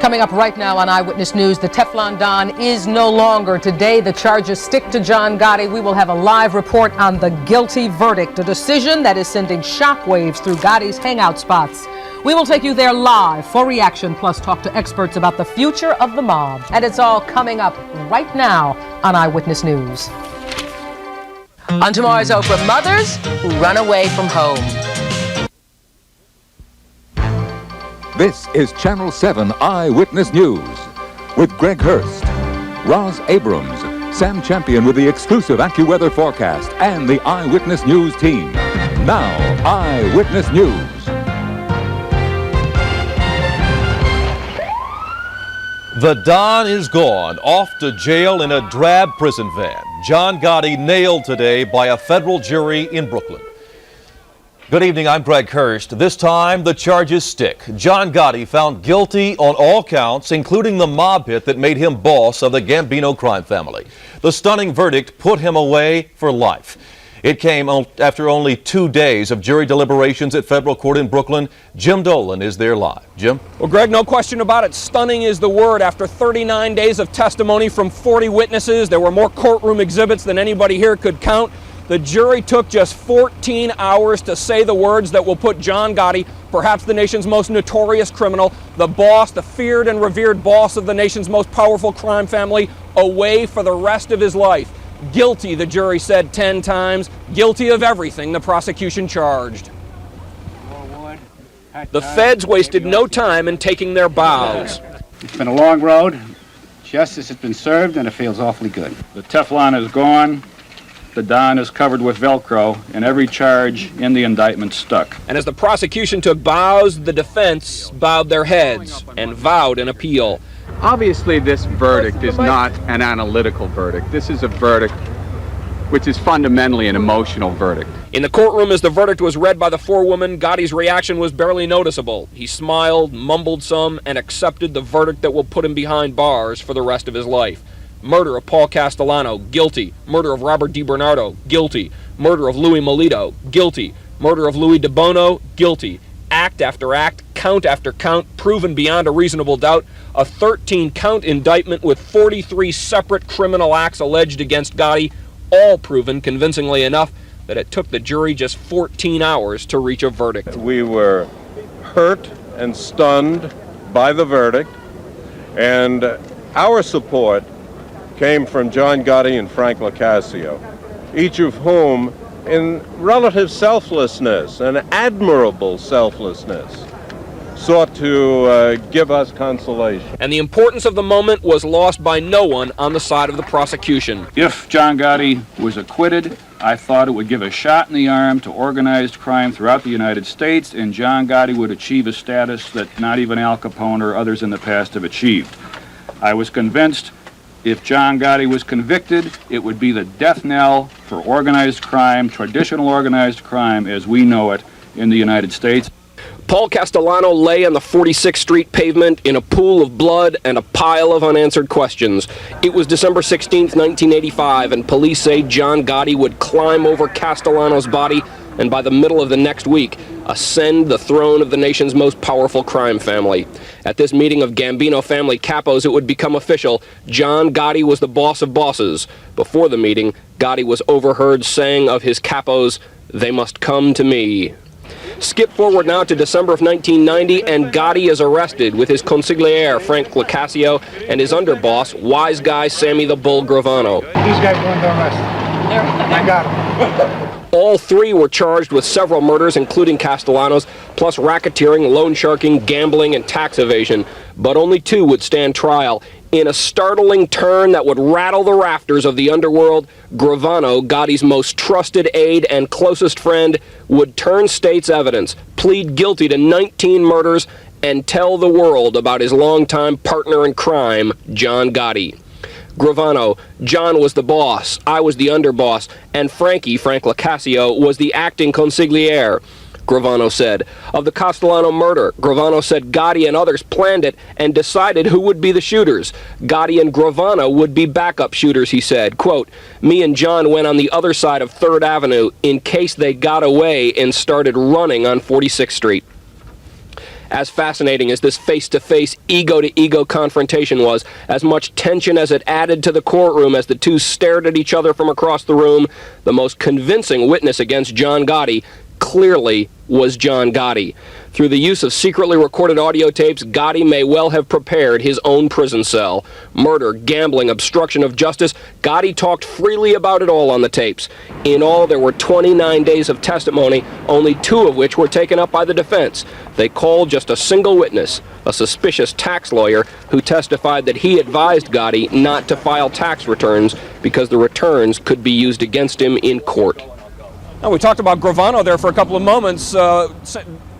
Coming up right now on Eyewitness News, the Teflon Don is no longer. Today, the charges stick to John Gotti. We will have a live report on the guilty verdict, a decision that is sending shockwaves through Gotti's hangout spots. We will take you there live for reaction, plus talk to experts about the future of the mob. And it's all coming up right now on Eyewitness News. On tomorrow's Oprah, mothers who run away from home. This is Channel 7 Eyewitness News with Greg Hurst, Roz Abrams, Sam Champion with the exclusive AccuWeather forecast, and the Eyewitness News team. Now, Eyewitness News. The Don is gone, off to jail in a drab prison van. John Gotti nailed today by a federal jury in Brooklyn. Good evening, I'm Greg Hurst. This time, the charges stick. John Gotti found guilty on all counts, including the mob hit that made him boss of the Gambino crime family. The stunning verdict put him away for life. It came after only 2 days of jury deliberations at federal court in Brooklyn. Jim Dolan is there live. Jim? Well, Greg, no question about it. Stunning is the word. After 39 days of testimony from 40 witnesses, there were more courtroom exhibits than anybody here could count. The jury took just 14 hours to say the words that will put John Gotti, perhaps the nation's most notorious criminal, the boss, the feared and revered boss of the nation's most powerful crime family, away for the rest of his life. Guilty, the jury said 10 times, guilty of everything the prosecution charged. The feds wasted no time in taking their bows. It's been a long road. Justice has been served, and it feels awfully good. The Teflon is gone. The Don is covered with Velcro, and every charge in the indictment stuck. And as the prosecution took bows, the defense bowed their heads and vowed an appeal. Obviously, this verdict is not an analytical verdict. This is a verdict which is fundamentally an emotional verdict. In the courtroom, as the verdict was read by the forewoman, Gotti's reaction was barely noticeable. He smiled, mumbled some, and accepted the verdict that will put him behind bars for the rest of his life. Murder of Paul Castellano, guilty. Murder of Robert DiBernardo, guilty. Murder of Louis Melito, guilty. Murder of Louis DeBono, guilty. Act after act, count after count, proven beyond a reasonable doubt. A 13-count indictment with 43 separate criminal acts alleged against Gotti, all proven convincingly enough that it took the jury just 14 hours to reach a verdict. We were hurt and stunned by the verdict, and our support came from John Gotti and Frank LoCascio, each of whom, in relative selflessness and admirable selflessness, sought to give us consolation. And the importance of the moment was lost by no one on the side of the prosecution. If John Gotti was acquitted, I thought it would give a shot in the arm to organized crime throughout the United States, and John Gotti would achieve a status that not even Al Capone or others in the past have achieved. I was convinced if John Gotti was convicted, it would be the death knell for organized crime, traditional organized crime as we know it in the United States. Paul Castellano lay on the 46th Street pavement in a pool of blood and a pile of unanswered questions. It was December 16th, 1985, and police say John Gotti would climb over Castellano's body and by the middle of the next week, ascend the throne of the nation's most powerful crime family. At this meeting of Gambino family capos, it would become official. John Gotti was the boss of bosses. Before the meeting, Gotti was overheard saying of his capos, "They must come to me." Skip forward now to December of 1990, and Gotti is arrested with his consigliere, Frank LoCascio, and his underboss, wise guy Sammy the Bull Gravano. These guys weren't arrested. I got them. All three were charged with several murders, including Castellano's, plus racketeering, loan sharking, gambling, and tax evasion. But only two would stand trial. In a startling turn that would rattle the rafters of the underworld, Gravano, Gotti's most trusted aide and closest friend, would turn state's evidence, plead guilty to 19 murders, and tell the world about his longtime partner in crime, John Gotti. Gravano, John was the boss, I was the underboss, and Frank LoCascio, was the acting consigliere. Gravano said. Of the Castellano murder, Gravano said Gotti and others planned it and decided who would be the shooters. Gotti and Gravano would be backup shooters, he said. Quote, "Me and John went on the other side of 3rd Avenue in case they got away and started running on 46th Street. As fascinating as this face-to-face, ego-to-ego confrontation was, as much tension as it added to the courtroom as the two stared at each other from across the room, the most convincing witness against John Gotti clearly was John Gotti. Through the use of secretly recorded audio tapes, Gotti may well have prepared his own prison cell. Murder, gambling, obstruction of justice, Gotti talked freely about it all on the tapes. In all, there were 29 days of testimony, only 2 of which were taken up by the defense. They called just a single witness, a suspicious tax lawyer who testified that he advised Gotti not to file tax returns because the returns could be used against him in court. Now, we talked about Gravano there for a couple of moments.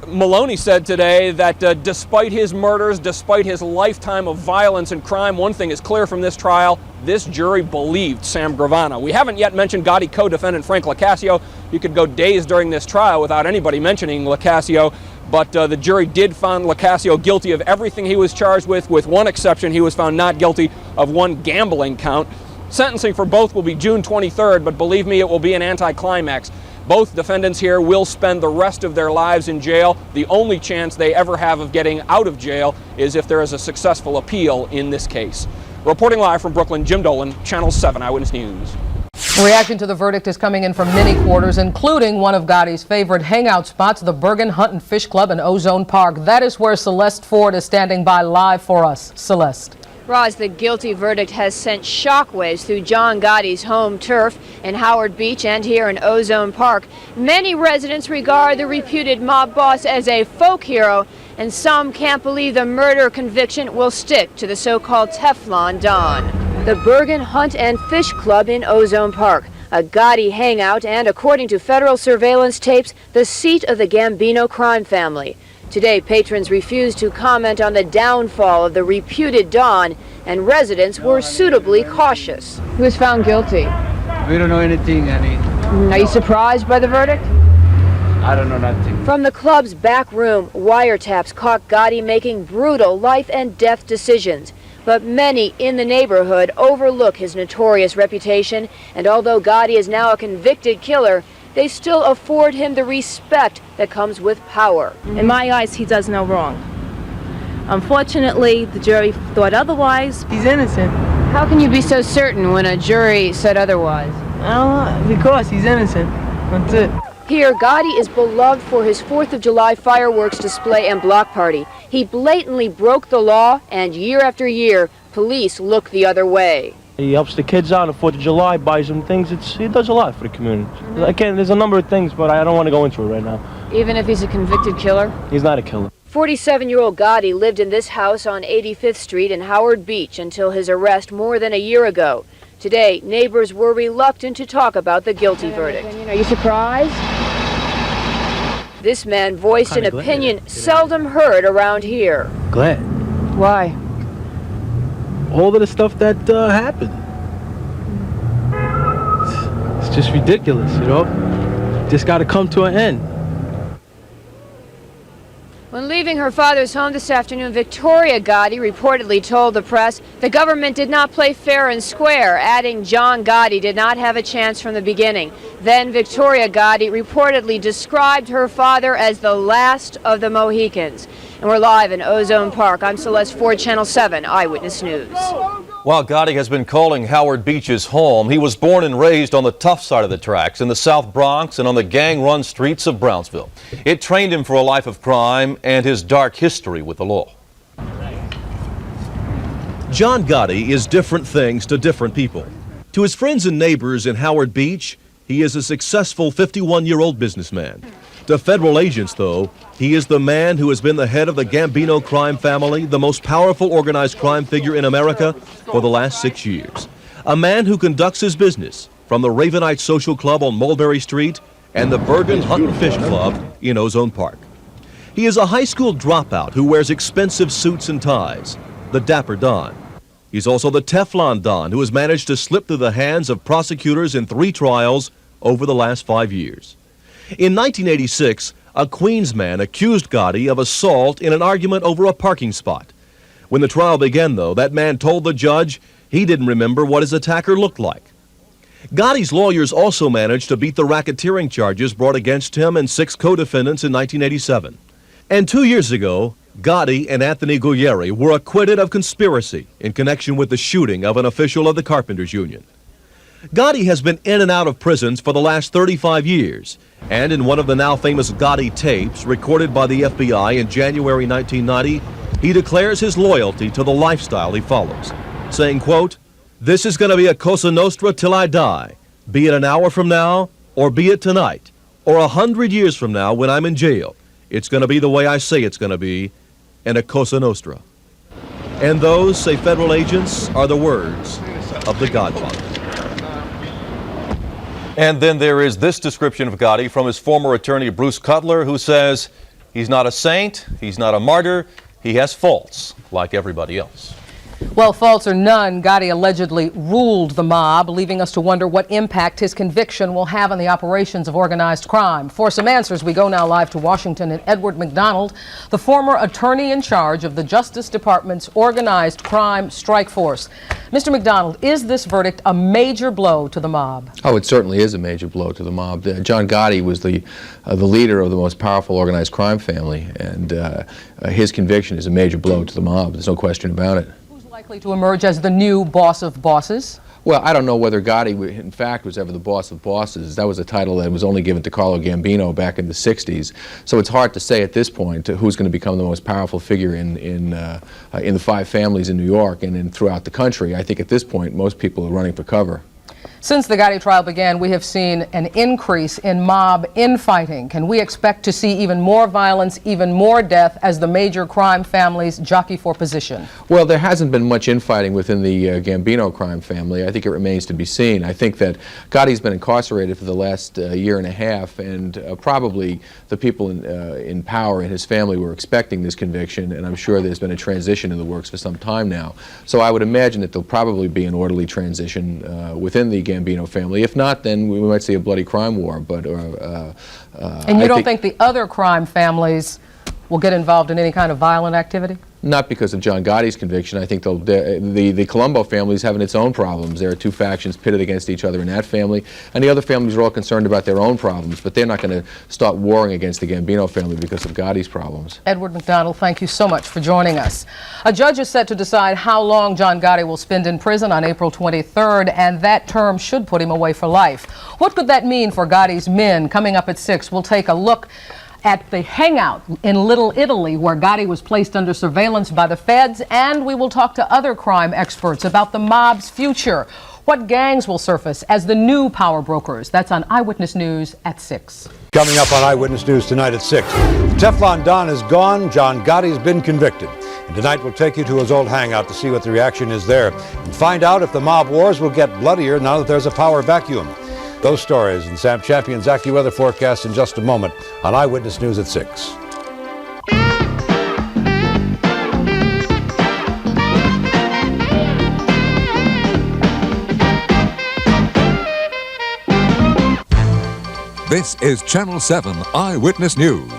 Maloney said today that despite his murders, despite his lifetime of violence and crime, one thing is clear from this trial: this jury believed Sam Gravano. We haven't yet mentioned Gotti co-defendant Frank LoCascio. You could go days during this trial without anybody mentioning LoCascio, but the jury did find LoCascio guilty of everything he was charged with one exception. He was found not guilty of one gambling count. Sentencing for both will be June 23rd, but believe me, it will be an anticlimax. Both defendants here will spend the rest of their lives in jail. The only chance they ever have of getting out of jail is if there is a successful appeal in this case. Reporting live from Brooklyn, Jim Dolan, Channel 7 Eyewitness News. Reaction to the verdict is coming in from many quarters, including one of Gotti's favorite hangout spots, the Bergen Hunt and Fish Club in Ozone Park. That is where Celeste Ford is standing by live for us. Celeste. Roz, the guilty verdict has sent shockwaves through John Gotti's home turf in Howard Beach and here in Ozone Park. Many residents regard the reputed mob boss as a folk hero, and some can't believe the murder conviction will stick to the so-called Teflon Don. The Bergen Hunt and Fish Club in Ozone Park, a Gotti hangout and, according to federal surveillance tapes, the seat of the Gambino crime family. Today, patrons refused to comment on the downfall of the reputed Don, and residents were suitably cautious. He was found guilty. We don't know anything, Annie. Are you surprised by the verdict? I don't know nothing. From the club's back room, wiretaps caught Gotti making brutal life and death decisions. But many in the neighborhood overlook his notorious reputation, and although Gotti is now a convicted killer, they still afford him the respect that comes with power. In my eyes, he does no wrong. Unfortunately, the jury thought otherwise. He's innocent. How can you be so certain when a jury said otherwise? I don't know, because he's innocent. That's it. Here, Gotti is beloved for his 4th of July fireworks display and block party. He blatantly broke the law, and year after year, police look the other way. He helps the kids out on the 4th of July, buys them things. He does a lot for the community. Again, there's a number of things, but I don't want to go into it right now. Even if he's a convicted killer? He's not a killer. 47-year-old Gotti lived in this house on 85th Street in Howard Beach until his arrest more than a year ago. Today, neighbors were reluctant to talk about the guilty verdict. Are you surprised? This man voiced an opinion seldom heard around here. Glad. Why? All of the stuff that happened. It's just ridiculous, you know? Just got to come to an end. When leaving her father's home this afternoon, Victoria Gotti reportedly told the press the government did not play fair and square, adding John Gotti did not have a chance from the beginning. Then Victoria Gotti reportedly described her father as the last of the Mohicans. And we're live in Ozone Park. I'm Celeste Ford, Channel 7 Eyewitness News. While Gotti has been calling Howard Beach his home, he was born and raised on the tough side of the tracks in the South Bronx and on the gang-run streets of Brownsville. It trained him for a life of crime and his dark history with the law. John Gotti is different things to different people. To his friends and neighbors in Howard Beach, he is a successful 51-year-old businessman. To federal agents, though, he is the man who has been the head of the Gambino crime family, the most powerful organized crime figure in America for the last 6 years. A man who conducts his business from the Ravenite Social Club on Mulberry Street and the Bergen Hunt and Fish Club in Ozone Park. He is a high school dropout who wears expensive suits and ties, the Dapper Don. He's also the Teflon Don who has managed to slip through the hands of prosecutors in 3 trials over the last 5 years. In 1986, a Queens man accused Gotti of assault in an argument over a parking spot. When the trial began, though, that man told the judge he didn't remember what his attacker looked like. Gotti's lawyers also managed to beat the racketeering charges brought against him and 6 co-defendants in 1987. And 2 years ago, Gotti and Anthony Guglieri were acquitted of conspiracy in connection with the shooting of an official of the Carpenters Union. Gotti has been in and out of prisons for the last 35 years, and in one of the now famous Gotti tapes recorded by the FBI in January 1990, he declares his loyalty to the lifestyle he follows, saying, quote, "This is going to be a Cosa Nostra till I die, be it an hour from now, or be it tonight, or 100 years from now when I'm in jail. It's going to be the way I say it's going to be, and a Cosa Nostra." And those, say federal agents, are the words of the Godfather. And then there is this description of Gotti from his former attorney, Bruce Cutler, who says he's not a saint, he's not a martyr, he has faults like everybody else. Well, faults or none, Gotti allegedly ruled the mob, leaving us to wonder what impact his conviction will have on the operations of organized crime. For some answers, we go now live to Washington and Edward McDonald, the former attorney in charge of the Justice Department's Organized Crime Strike Force. Mr. McDonald, is this verdict a major blow to the mob? Oh, it certainly is a major blow to the mob. John Gotti was the leader of the most powerful organized crime family, and his conviction is a major blow to the mob. There's no question about it. Likely to emerge as the new boss of bosses? Well, I don't know whether Gotti, in fact, was ever the boss of bosses. That was a title that was only given to Carlo Gambino back in the 60s. So it's hard to say at this point who's going to become the most powerful figure in the five families in New York and throughout the country. I think at this point, most people are running for cover. Since the Gotti trial began, we have seen an increase in mob infighting. Can we expect to see even more violence, even more death as the major crime families jockey for position? Well, there hasn't been much infighting within the Gambino crime family. I think it remains to be seen. I think that Gotti's been incarcerated for the last year and a half, and probably the people in power in his family were expecting this conviction, and I'm sure there's been a transition in the works for some time now. So I would imagine that there'll probably be an orderly transition within the Gambino family. If not, then we might see a bloody crime war. But and you don't think the other crime families will get involved in any kind of violent activity? Not because of John Gotti's conviction. I think the Colombo family is having its own problems. There are two factions pitted against each other in that family, and the other families are all concerned about their own problems, but they're not going to start warring against the Gambino family because of Gotti's problems. Edward McDonald, thank you so much for joining us. A judge is set to decide how long John Gotti will spend in prison on April 23rd, and that term should put him away for life. What could that mean for Gotti's men? Coming up at 6, we'll take a look at the hangout in Little Italy where Gotti was placed under surveillance by the feds, and we will talk to other crime experts about the mob's future. What gangs will surface as the new power brokers? That's on Eyewitness News at 6. Coming up on Eyewitness News tonight at 6. The Teflon Don is gone. John Gotti's been convicted. And tonight we'll take you to his old hangout to see what the reaction is there and find out if the mob wars will get bloodier now that there's a power vacuum. Those stories and Sam Champion's AccuWeather forecast in just a moment on Eyewitness News at 6. This is Channel 7 Eyewitness News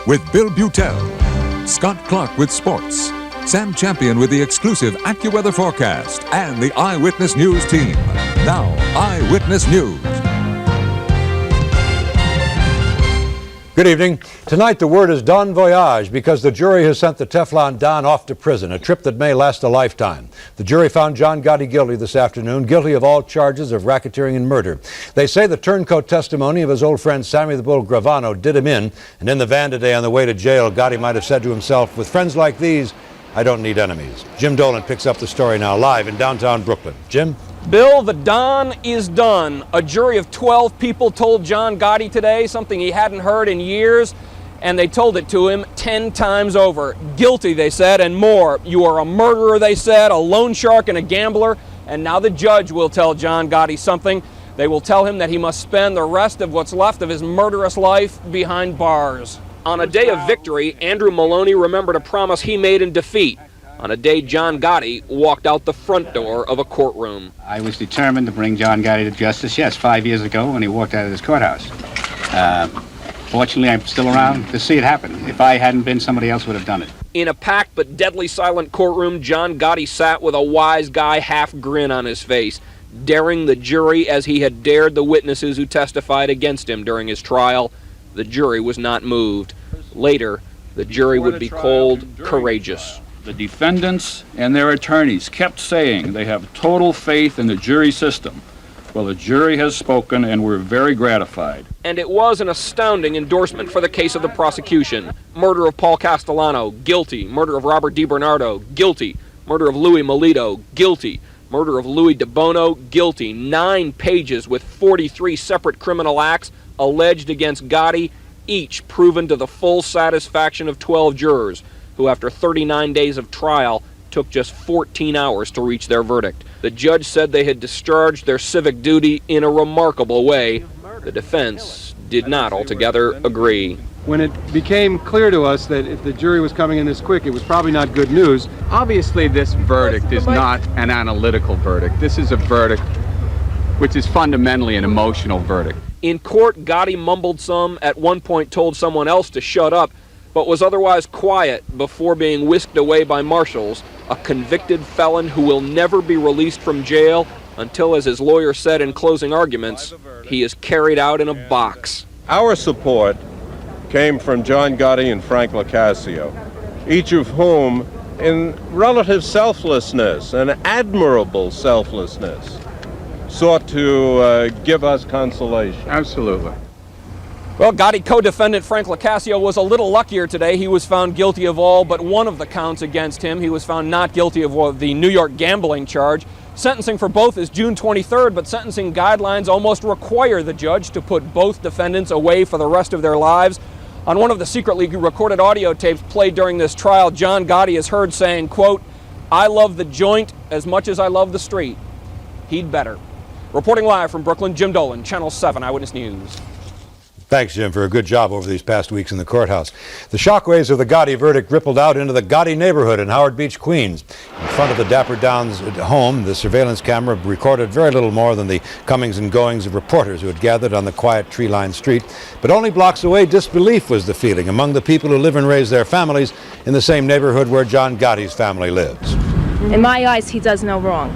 with Bill Butel, Scott Clark with sports, Sam Champion with the exclusive AccuWeather forecast, and the Eyewitness News team. Now, Eyewitness News. Good evening. Tonight the word is Don Voyage because the jury has sent the Teflon Don off to prison, a trip that may last a lifetime. The jury found John Gotti guilty this afternoon, guilty of all charges of racketeering and murder. They say the turncoat testimony of his old friend Sammy the Bull Gravano did him in, and in the van today on the way to jail, Gotti might have said to himself, with friends like these, I don't need enemies. Jim Dolan picks up the story now live in downtown Brooklyn. Jim? Bill, the Don is done. A jury of 12 people told John Gotti today something he hadn't heard in years, and they told it to him 10 times over. Guilty, they said, and more. You are a murderer, they said, a loan shark and a gambler, and now the judge will tell John Gotti something. They will tell him that he must spend the rest of what's left of his murderous life behind bars. On a day of victory, Andrew Maloney remembered a promise he made in defeat. On a day John Gotti walked out the front door of a courtroom. I was determined to bring John Gotti to justice, yes, 5 years ago when he walked out of this courthouse. Fortunately, I'm still around to see it happen. If I hadn't been, somebody else would have done it. In a packed but deadly silent courtroom, John Gotti sat with a wise guy half grin on his face, daring the jury as he had dared the witnesses who testified against him during his trial. The jury was not moved. Later, the jury would be called courageous. The defendants and their attorneys kept saying they have total faith in the jury system. Well, the jury has spoken, and we're very gratified. And it was an astounding endorsement for the case of the prosecution. Murder of Paul Castellano, guilty. Murder of Robert DiBernardo, guilty. Murder of Louis Melito, guilty. Murder of Louis DeBono, guilty. 9 pages with 43 separate criminal acts alleged against Gotti, each proven to the full satisfaction of 12 jurors, who after 39 days of trial took just 14 hours to reach their verdict. The judge said they had discharged their civic duty in a remarkable way. The defense did not altogether agree. When it became clear to us that if the jury was coming in this quick, it was probably not good news. Obviously, this verdict is not an analytical verdict. This is a verdict which is fundamentally an emotional verdict. In court, Gotti mumbled some, at one point told someone else to shut up, but was otherwise quiet before being whisked away by marshals, a convicted felon who will never be released from jail until, as his lawyer said in closing arguments, he is carried out in a box. Our support came from John Gotti and Frank LoCascio, each of whom, in relative selflessness and admirable selflessness, sought to give us consolation. Absolutely. Well, Gotti co-defendant Frank LoCascio was a little luckier today. He was found guilty of all but one of the counts against him. He was found not guilty of the New York gambling charge. Sentencing for both is June 23rd, but sentencing guidelines almost require the judge to put both defendants away for the rest of their lives. On one of the secretly recorded audio tapes played during this trial, John Gotti is heard saying, quote, "I love the joint as much as I love the street. He'd better." Reporting live from Brooklyn, Jim Dolan, Channel 7 Eyewitness News. Thanks, Jim, for a good job over these past weeks in the courthouse. The shockwaves of the Gotti verdict rippled out into the Gotti neighborhood in Howard Beach, Queens. In front of the Dapper Downs home, the surveillance camera recorded very little more than the comings and goings of reporters who had gathered on the quiet tree-lined street. But only blocks away, disbelief was the feeling among the people who live and raise their families in the same neighborhood where John Gotti's family lives. In my eyes, he does no wrong.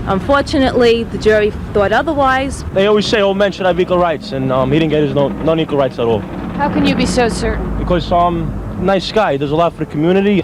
Unfortunately, the jury thought otherwise. They always say all men should have equal rights, and he didn't get his non-equal rights at all. How can you be so certain? Because nice guy, he does a lot for the community.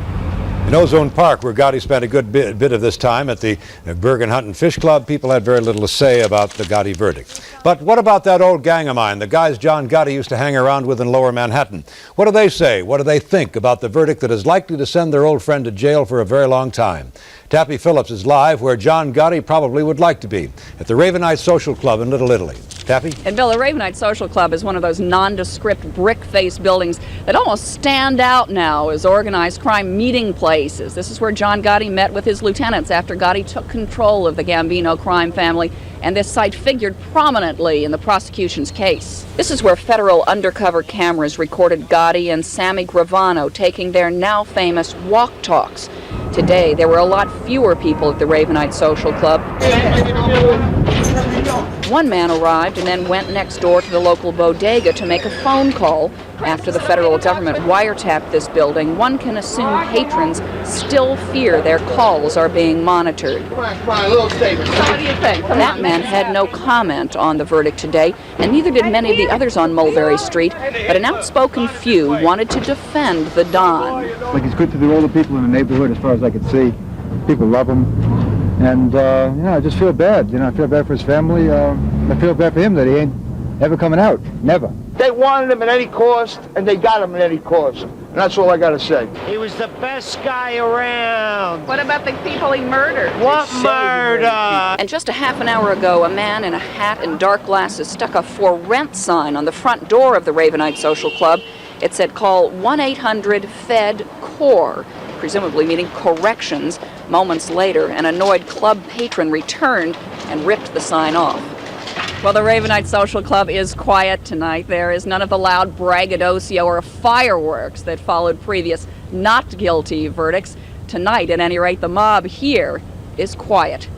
In Ozone Park, where Gotti spent a good bit of this time at the Bergen Hunt and Fish Club, people had very little to say about the Gotti verdict. But what about that old gang of mine, the guys John Gotti used to hang around with in Lower Manhattan? What do they say? What do they think about the verdict that is likely to send their old friend to jail for a very long time? Tappy Phillips is live where John Gotti probably would like to be, at the Ravenite Social Club in Little Italy. Tappy? And Bill, the Ravenite Social Club is one of those nondescript brick-faced buildings that almost stand out now as organized crime meeting places. This is where John Gotti met with his lieutenants after Gotti took control of the Gambino crime family, and this site figured prominently in the prosecution's case. This is where federal undercover cameras recorded Gotti and Sammy Gravano taking their now famous walk talks. Today, there were a lot fewer people at the Ravenite Social Club. One man arrived and then went next door to the local bodega to make a phone call. After the federal government wiretapped this building, one can assume patrons still fear their calls are being monitored. What do you think? That man had no comment on the verdict today, and neither did many of the others on Mulberry Street, but an outspoken few wanted to defend the Don. Like, he's good to the older people in the neighborhood as far as I could see. People love him. And, I just feel bad. I feel bad for his family. I feel bad for him that he ain't ever coming out. Never. They wanted him at any cost, and they got him at any cost. And that's all I got to say. He was the best guy around. What about the people he murdered? What murder? And just a half an hour ago, a man in a hat and dark glasses stuck a for rent sign on the front door of the Ravenite Social Club. It said, call 1-800-FED-CORE, presumably meaning corrections. Moments later, an annoyed club patron returned and ripped the sign off. Well, the Ravenite Social Club is quiet tonight. There is none of the loud braggadocio or fireworks that followed previous not guilty verdicts. Tonight, at any rate, the mob here is quiet.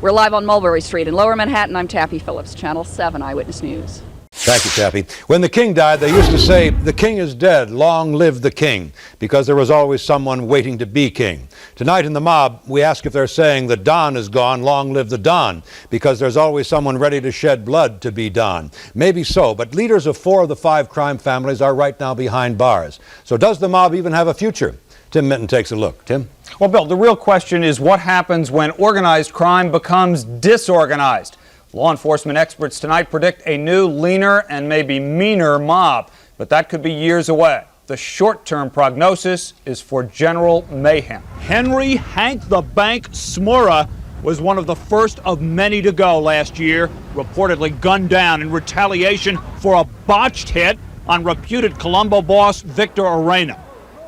We're live on Mulberry Street in Lower Manhattan. I'm Tappy Phillips, Channel 7 Eyewitness News. Thank you, Chappie. When the king died, they used to say, "The king is dead, long live the king," because there was always someone waiting to be king. Tonight in the mob, we ask if they're saying, "The Don is gone, long live the Don," because there's always someone ready to shed blood to be Don. Maybe so, but leaders of 4 of the 5 crime families are right now behind bars. So does the mob even have a future? Tim Minton takes a look. Tim? Well, Bill, the real question is what happens when organized crime becomes disorganized? Law enforcement experts tonight predict a new, leaner, and maybe meaner mob, but that could be years away. The short-term prognosis is for general mayhem. Henry Hank the Bank Smura was one of the first of many to go last year, reportedly gunned down in retaliation for a botched hit on reputed Colombo boss Victor Orena.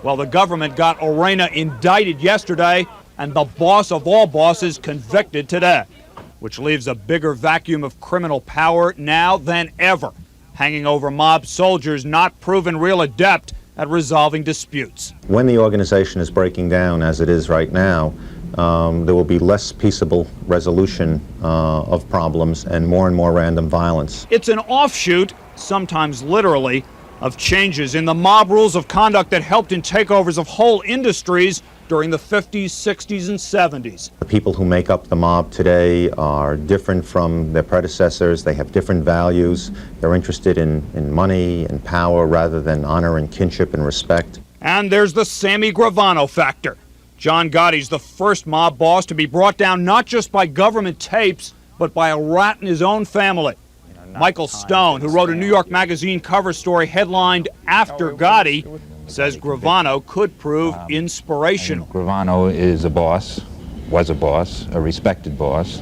Well, the government got Orena indicted yesterday and the boss of all bosses convicted today, which leaves a bigger vacuum of criminal power now than ever, hanging over mob soldiers not proven real adept at resolving disputes. When the organization is breaking down, as it is right now, there will be less peaceable resolution of problems and more random violence. It's an offshoot, sometimes literally, of changes in the mob rules of conduct that helped in takeovers of whole industries during the 50s, 60s, and 70s. The people who make up the mob today are different from their predecessors. They have different values. They're interested in money and power rather than honor and kinship and respect. And there's the Sammy Gravano factor. John Gotti's the first mob boss to be brought down not just by government tapes, but by a rat in his own family. Michael Stone, who wrote a New York Magazine cover story headlined "After Gotti," says Gravano could prove inspirational. Gravano is a boss, was a boss, a respected boss.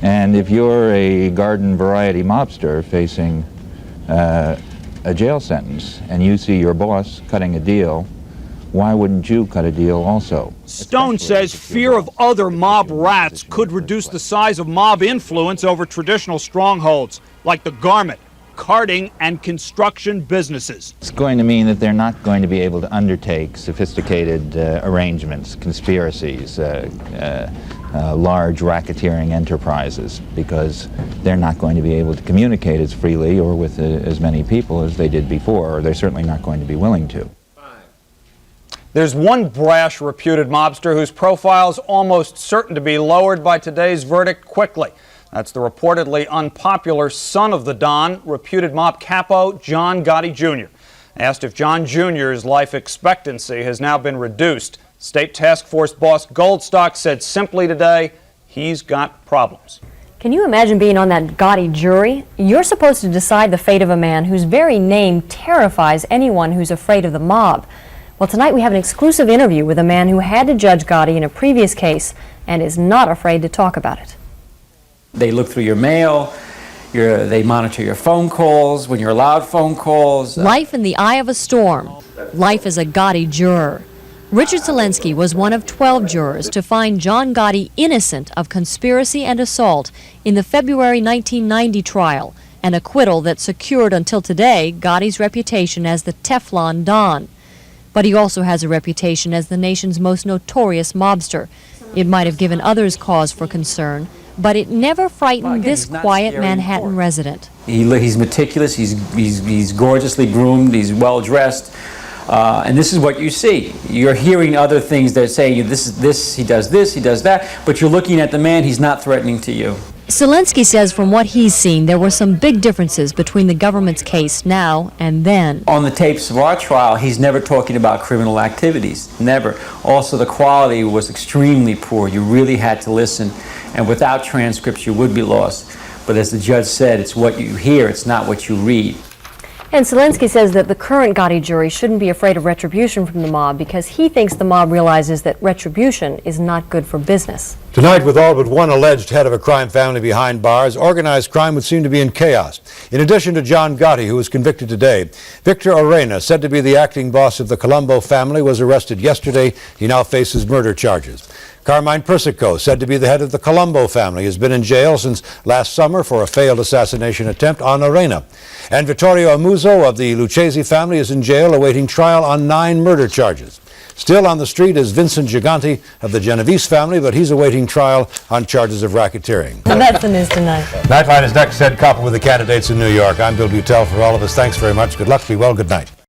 And if you're a garden variety mobster facing a jail sentence and you see your boss cutting a deal, why wouldn't you cut a deal also? Stone says fear of other mob rats could reduce the size of mob influence over traditional strongholds, like the garment, carting, and construction businesses. It's going to mean that they're not going to be able to undertake sophisticated arrangements, conspiracies, large racketeering enterprises, because they're not going to be able to communicate as freely or with as many people as they did before, or they're certainly not going to be willing to. There's one brash, reputed mobster whose profile is almost certain to be lowered by today's verdict quickly. That's the reportedly unpopular son of the Don, reputed mob capo John Gotti Jr. Asked if John Jr.'s life expectancy has now been reduced, State Task Force boss Goldstock said simply today, he's got problems. Can you imagine being on that Gotti jury? You're supposed to decide the fate of a man whose very name terrifies anyone who's afraid of the mob. Well, tonight we have an exclusive interview with a man who had to judge Gotti in a previous case and is not afraid to talk about it. They look through your mail, they monitor your phone calls, when you're allowed phone calls. Life in the eye of a storm. Life as a Gotti juror. Richard Zelensky was one of 12 jurors to find John Gotti innocent of conspiracy and assault in the February 1990 trial, an acquittal that secured until today Gotti's reputation as the Teflon Don. But he also has a reputation as the nation's most notorious mobster. It might have given others cause for concern, but it never frightened this quiet Manhattan resident. He's meticulous, he's gorgeously groomed, he's well dressed, and this is what you see. You're hearing other things that say he does this, he does that, but you're looking at the man, he's not threatening to you. Zelensky says from what he's seen, there were some big differences between the government's case now and then. On the tapes of our trial, he's never talking about criminal activities, never. Also, the quality was extremely poor. You really had to listen, and without transcripts, you would be lost. But as the judge said, it's what you hear, it's not what you read. And Zelensky says that the current Gotti jury shouldn't be afraid of retribution from the mob because he thinks the mob realizes that retribution is not good for business. Tonight, with all but one alleged head of a crime family behind bars, organized crime would seem to be in chaos. In addition to John Gotti, who was convicted today, Victor Orena, said to be the acting boss of the Colombo family, was arrested yesterday. He now faces murder charges. Carmine Persico, said to be the head of the Colombo family, has been in jail since last summer for a failed assassination attempt on Orena. And Vittorio Amuzzo of the Lucchesi family is in jail awaiting trial on 9 murder charges. Still on the street is Vincent Gigante of the Genovese family, but he's awaiting trial on charges of racketeering. And that's the news tonight. Nightline is next. Ed Koppel with the candidates in New York. I'm Bill Butel. For all of us, thanks very much. Good luck. Be well. Good night.